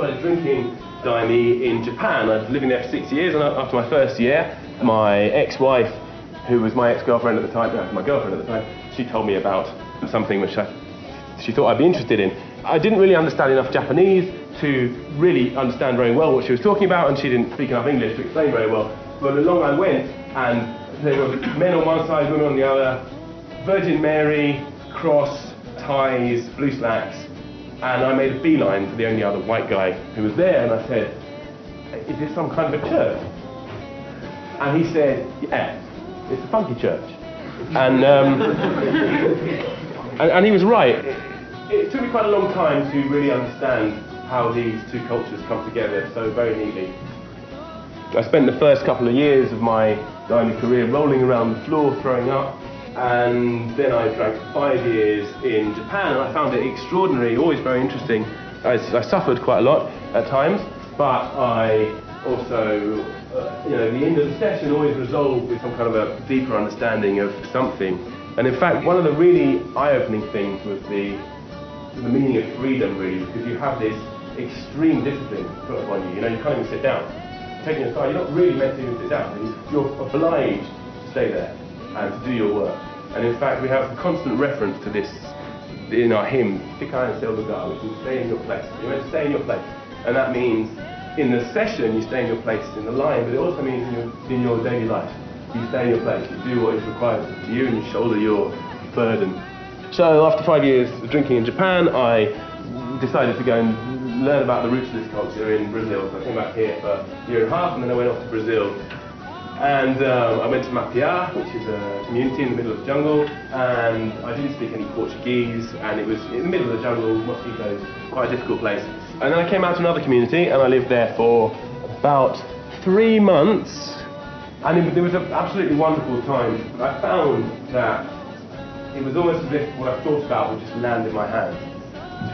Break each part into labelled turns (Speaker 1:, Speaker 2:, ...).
Speaker 1: started drinking Daime in Japan. I was living there for 6 years, and after my first year, my ex-wife, who was my ex-girlfriend at the time, no, my girlfriend at the time, she told me about something which she thought I'd be interested in. I didn't really understand enough Japanese to really understand very well what she was talking about, and she didn't speak enough English to explain very well. But along I went, and there were men on one side, women on the other, Virgin Mary, cross, ties, blue slacks, and I made a beeline for the only other white guy who was there, and I said, "Is this some kind of a church?" And he said, "Yeah, it's a funky church." And and he was right. It took me quite a long time to really understand how these two cultures come together so very neatly. I spent the first couple of years of my Daime career rolling around the floor, throwing up, and then I drank for 5 years in Japan, and I found it extraordinary, always very interesting. I suffered quite a lot at times, but I also, the end of the session always resolved with some kind of a deeper understanding of something. And in fact, one of the really eye-opening things was the meaning of freedom, really, because you have this extreme discipline put upon you. You can't even sit down. Taking a side, you're not really meant to even sit down. You're obliged to stay there and to do your work. And in fact, we have a constant reference to this in our hymn, Tikai and Silvagar, which means stay in your place. You're meant to stay in your place. And that means in the session, you stay in your place in the line, but it also means in your daily life. You stay in your place, you do what is required of you, and you shoulder your burden. So after 5 years of drinking in Japan, I decided to go and learn about the roots of this culture in Brazil. So I came back here for a year and a half, and then I went off to Brazil. And I went to Mapiá, which is a community in the middle of the jungle, and I didn't speak any Portuguese, and it was in the middle of the jungle, mosquitoes, quite a difficult place. And then I came out to another community, and I lived there for about 3 months, and it was an absolutely wonderful time. I found that it was almost as if what I thought about would just land in my hands.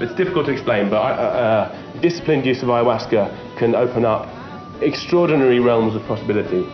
Speaker 1: It's difficult to explain, but disciplined use of ayahuasca can open up extraordinary realms of possibility.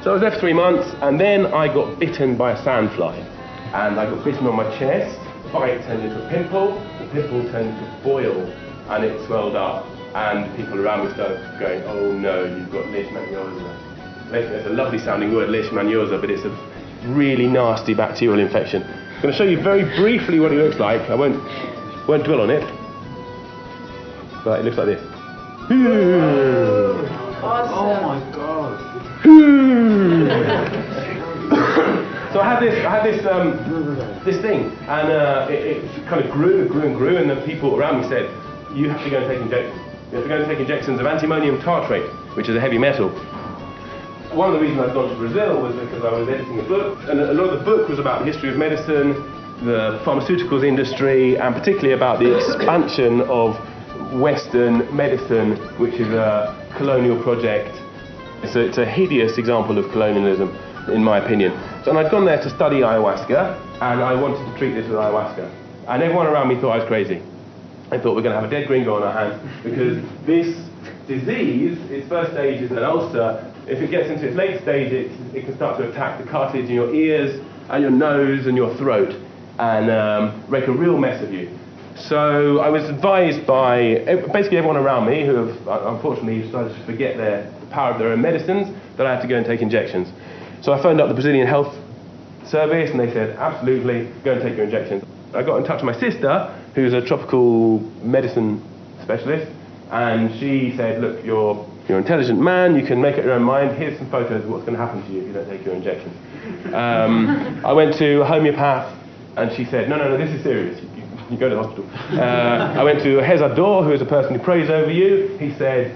Speaker 1: So I was there for 3 months, and then I got bitten by a sandfly. And I got bitten on my chest. The bite turned into a pimple. The pimple turned into a boil, and it swelled up. And people around me started going, "Oh no, you've got leishmaniasis." It's a lovely sounding word, leishmaniasis, but it's a really nasty bacterial infection. I'm going to show you very briefly what it looks like. I won't dwell on it, but it looks like this.
Speaker 2: Awesome. Oh my god.
Speaker 1: So I had this thing, and it kind of grew and grew, and the people around me said, "You have to go and take injections. You have to go and take injections of antimonium tartrate, which is a heavy metal." One of the reasons I'd gone to Brazil was because I was editing a book, and a lot of the book was about the history of medicine, the pharmaceuticals industry, and particularly about the expansion of Western medicine, which is a colonial project. It's a hideous example of colonialism, in my opinion. So, and I'd gone there to study ayahuasca, and I wanted to treat this with ayahuasca. And everyone around me thought I was crazy. They thought we're going to have a dead gringo on our hands, because this disease, its first stage is an ulcer. If it gets into its late stage, it can start to attack the cartilage in your ears, and your nose, and your throat, and make a real mess of you. So I was advised by basically everyone around me, who have unfortunately decided to forget the power of their own medicines, that I had to go and take injections. So I phoned up the Brazilian Health Service, and they said, "Absolutely, go and take your injections." I got in touch with my sister, who's a tropical medicine specialist, and she said, "Look, you're an intelligent man, you can make up your own mind, here's some photos of what's going to happen to you if you don't take your injections." I went to a homeopath, and she said, no, this is serious. You go to the hospital. I went to a Rezador, who is a person who prays over you. He said,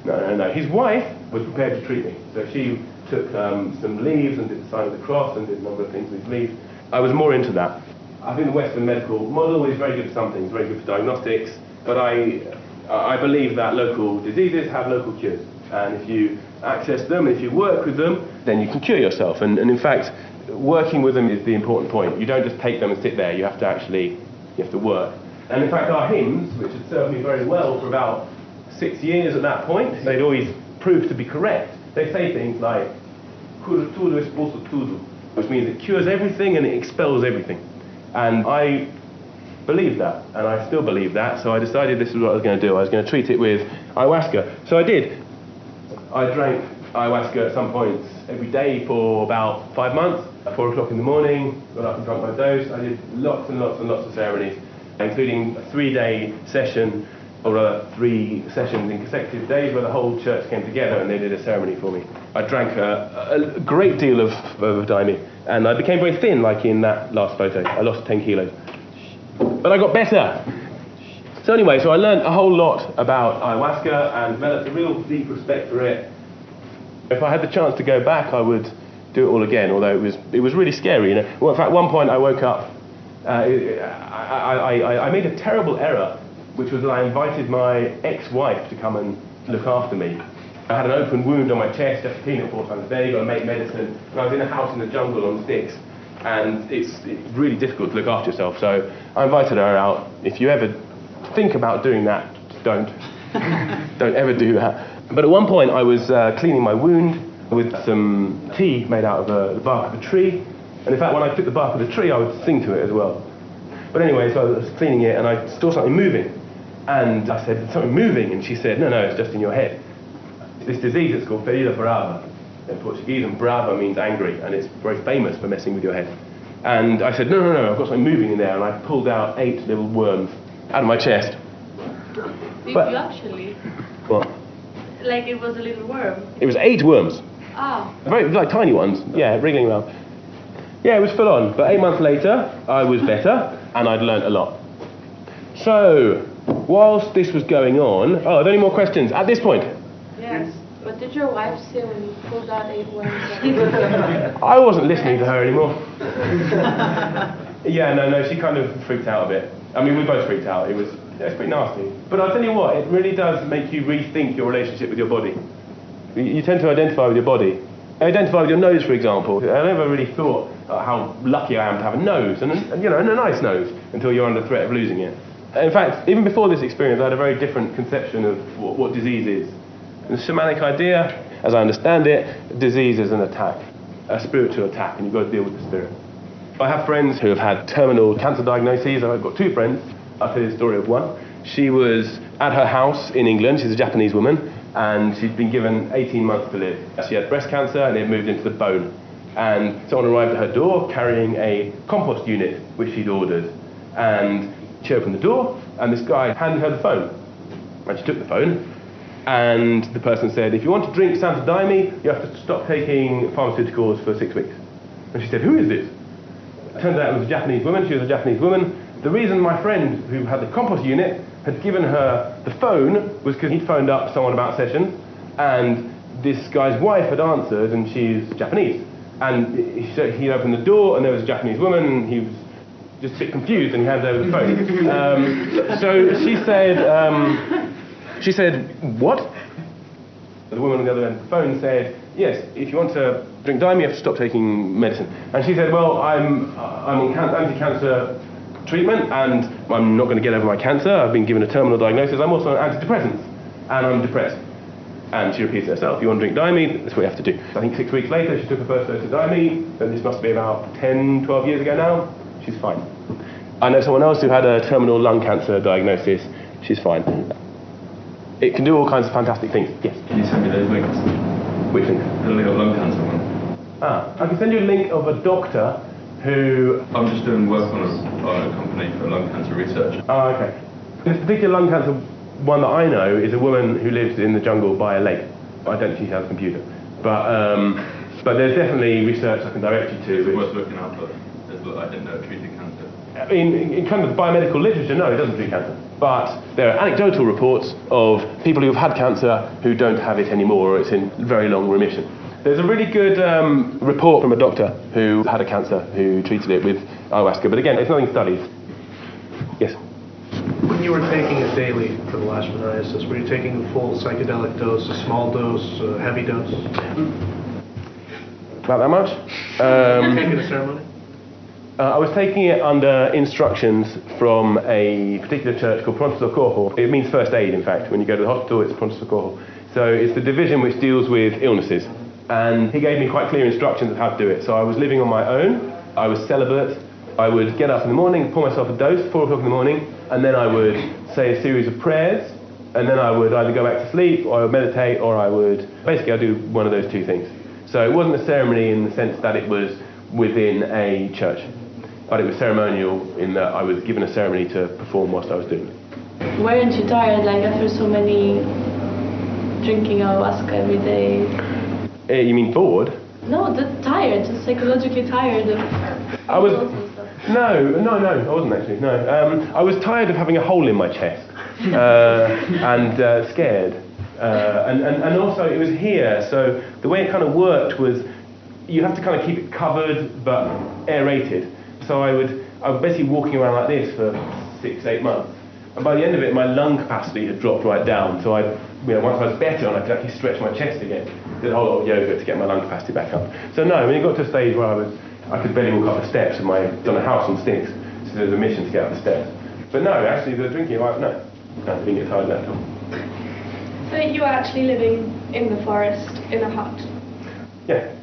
Speaker 1: no. His wife was prepared to treat me. So she took some leaves and did the sign of the cross and did a number of things with these leaves. I was more into that. I think the Western medical model is very good for some things, very good for diagnostics, but I believe that local diseases have local cures. And if you access them, if you work with them, then you can cure yourself. And in fact, working with them is the important point. You don't just take them and sit there. You have to work. And in fact, our hymns, which had served me very well for about 6 years at that point, they'd always proved to be correct. They say things like, "Cura tudo, expulsa tudo," which means it cures everything and it expels everything. And I believed that, and I still believe that, so I decided this is what I was going to do. I was going to treat it with ayahuasca. So I did. I drank ayahuasca at some points every day for about 5 months. At 4 o'clock in the morning, got up and drank my dose. I did lots and lots and lots of ceremonies, including a 3-day session, or rather 3 sessions in consecutive days where the whole church came together and they did a ceremony for me. I drank a great deal of Daime, and I became very thin, like in that last photo. I lost 10 kilos. But I got better. So anyway, so I learned a whole lot about ayahuasca and developed a real deep respect for it. If I had the chance to go back, I would do it all again, although it was really scary. Well, in fact, one point I woke up, I made a terrible error, which was that I invited my ex-wife to come and look after me. I had an open wound on my chest, I had to clean it 4 times a day, got to make medicine, and I was in a house in the jungle on sticks, and it's really difficult to look after yourself, so I invited her out. If you ever think about doing that, don't. Don't ever do that. But at one point I was cleaning my wound with some tea made out of the bark of a tree, and in fact when I took the bark of the tree I would sing to it as well. But anyway, so I was cleaning it and I saw something moving, and I said, something moving, and she said, no, it's just in your head. This disease is called ferida brava in Portuguese, and brava means angry, and it's very famous for messing with your head. And I said, no, I've got something moving in there, and I pulled out 8 little worms out of my chest.
Speaker 3: Did you actually?
Speaker 1: What?
Speaker 3: Like it was a little worm?
Speaker 1: It was 8 worms.
Speaker 3: Ah.
Speaker 1: Very, like tiny ones, yeah, wriggling around. Yeah, it was full on, but 8 months later, I was better, and I'd learnt a lot. So, whilst this was going on... Oh, are there any more questions at this point?
Speaker 3: Yes. What did your wife say when you pulled out 8 worms?
Speaker 1: I wasn't listening to her anymore. Yeah, no, she kind of freaked out a bit. I mean, we both freaked out. It's pretty nasty. But I'll tell you what, it really does make you rethink your relationship with your body. You tend to identify with your body. Identify with your nose, for example. I never really thought how lucky I am to have a nose, and a nice nose, until you're under threat of losing it. In fact, even before this experience, I had a very different conception of what disease is. The shamanic idea, as I understand it, disease is an attack, a spiritual attack, and you've got to deal with the spirit. I have friends who have had terminal cancer diagnoses. I've got 2 friends. I'll tell you the story of one. She was at her house in England. She's a Japanese woman, and she'd been given 18 months to live. She had breast cancer, and it moved into the bone. And someone arrived at her door carrying a compost unit, which she'd ordered. And she opened the door, and this guy handed her the phone. And she took the phone, and the person said, if you want to drink Santa Daime, you have to stop taking pharmaceuticals for 6 weeks. And she said, who is this? It turns out it was a Japanese woman. She was a Japanese woman. The reason my friend who had the compost unit had given her the phone was because he'd phoned up someone about sessions, and this guy's wife had answered, and she's Japanese. And he opened the door, and there was a Japanese woman, and he was just a bit confused, and he handed over the phone. So she said, what? The woman on the other end of the phone said, yes, if you want to drink Daime, you have to stop taking medicine. And she said, well, I'm on anti-cancer treatment, and I'm not going to get over my cancer. I've been given a terminal diagnosis. I'm also on antidepressants, and I'm depressed. And she repeats herself, you want to drink Daime, that's what you have to do. I think 6 weeks later, she took her first dose of Daime, and this must be about 10, 12 years ago now. She's fine. I know someone else who had a terminal lung cancer diagnosis. She's fine. It can do all kinds of fantastic things. Yes?
Speaker 2: Can you send me those links?
Speaker 1: Which links?
Speaker 2: The little lung cancer one.
Speaker 1: I can send you a link of a doctor who...
Speaker 2: I'm just doing work on a company for lung cancer research.
Speaker 1: Oh, okay. This particular lung cancer one that I know is a woman who lives in the jungle by a lake. I don't think she has a computer. But there's definitely research I can direct you to.
Speaker 2: It's worth looking up, but I didn't know it treated cancer.
Speaker 1: In kind of biomedical literature, no, it doesn't treat cancer. But there are anecdotal reports of people who've had cancer who don't have it anymore, or it's in very long remission. There's a really good report from a doctor who had a cancer, who treated it with ayahuasca. But again, it's nothing studied. Yes?
Speaker 4: When you were taking it daily for the leishmaniasis, were you taking a full psychedelic dose, a small dose, a heavy dose?
Speaker 1: About that much?
Speaker 4: Taking a ceremony?
Speaker 1: I was taking it under instructions from a particular church called Pronto Socorro. It means first aid, in fact. When you go to the hospital, it's Pronto Socorro. So it's the division which deals with illnesses. And he gave me quite clear instructions of how to do it. So I was living on my own. I was celibate. I would get up in the morning, pour myself a dose, 4 o'clock in the morning, and then I would say a series of prayers, and then I would either go back to sleep, or I would meditate, or I'd do one of those two things. So it wasn't a ceremony in the sense that it was within a church, but it was ceremonial in that I was given a ceremony to perform whilst I was doing it.
Speaker 3: Weren't you tired, like after so many drinking ayahuasca every day?
Speaker 1: You mean bored?
Speaker 3: No, tired, just psychologically tired of
Speaker 1: I was
Speaker 3: pills and stuff.
Speaker 1: no, I wasn't actually. No, I was tired of having a hole in my chest and scared, and also it was here. So the way it kind of worked was you have to kind of keep it covered but aerated. So I was basically walking around like this for 6-8 months. And by the end of it, my lung capacity had dropped right down. So once I was better and I could actually stretch my chest again, did a whole lot of yoga to get my lung capacity back up. So no, when it got to a stage where I could barely walk up the steps, and done a house on sticks, so there was a mission to get up the steps. But no, actually the drinking, no, I didn't get tired of that at all.
Speaker 5: So you were actually living in the forest in a hut?
Speaker 1: Yeah.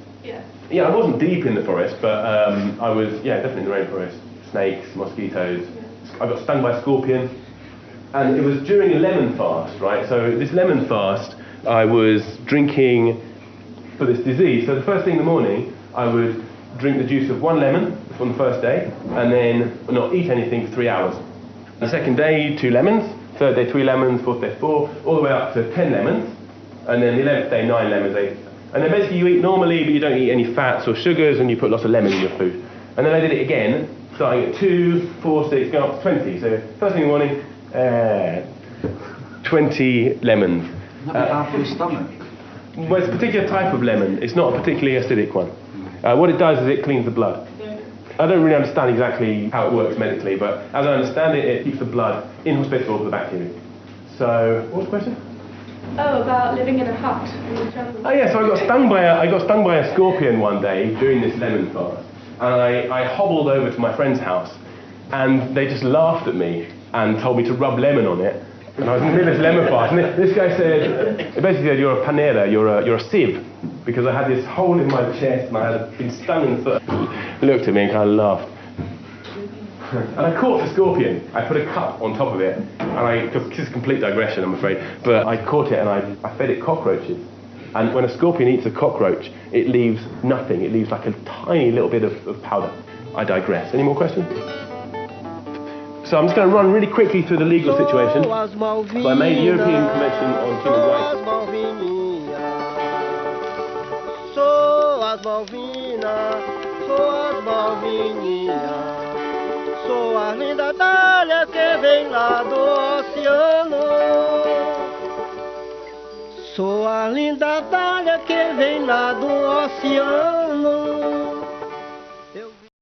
Speaker 1: Yeah, I wasn't deep in the forest, but I was, definitely in the rainforest. Snakes, mosquitoes. I got stung by a scorpion. And it was during a lemon fast, right? So this lemon fast, I was drinking for this disease. So the first thing in the morning, I would drink the juice of 1 lemon on the first day, and then not eat anything for 3 hours. The second day, 2 lemons. Third day, 3 lemons. Fourth day, 4. All the way up to 10 lemons. And then the 11th day, 9 lemons, 8. And then basically you eat normally, but you don't eat any fats or sugars, and you put lots of lemon in your food. And then I did it again, starting at 2, 4, 6, going up to 20. So first thing in the morning, 20 lemons.
Speaker 6: Not bad for the stomach.
Speaker 1: Well, it's a particular type of lemon. It's not a particularly acidic one. What it does is it cleans the blood. I don't really understand exactly how it works medically, but as I understand it, it keeps the blood inhospitable to the bacteria. So, what was the question?
Speaker 5: Oh, about living in a hut in the jungle.
Speaker 1: Oh yeah, so I got stung by a scorpion one day during this lemon fast, and I hobbled over to my friend's house, and they just laughed at me and told me to rub lemon on it. And I was in the middle of this lemon fast, and this guy said, he basically said, "You're a panera, you're a sieve," because I had this hole in my chest and I had been stung in the foot. He looked at me and kind of laughed. And I caught the scorpion. I put a cup on top of it, and this is a complete digression, I'm afraid, but I caught it and I fed it cockroaches. And when a scorpion eats a cockroach, it leaves nothing. It leaves like a tiny little bit of powder. I digress. Any more questions? So I'm just going to run really quickly through the legal situation. So I made the European Convention on Human Rights.
Speaker 7: Sou a linda Dália que vem lá do oceano. Sou a linda Dália que vem lá do oceano.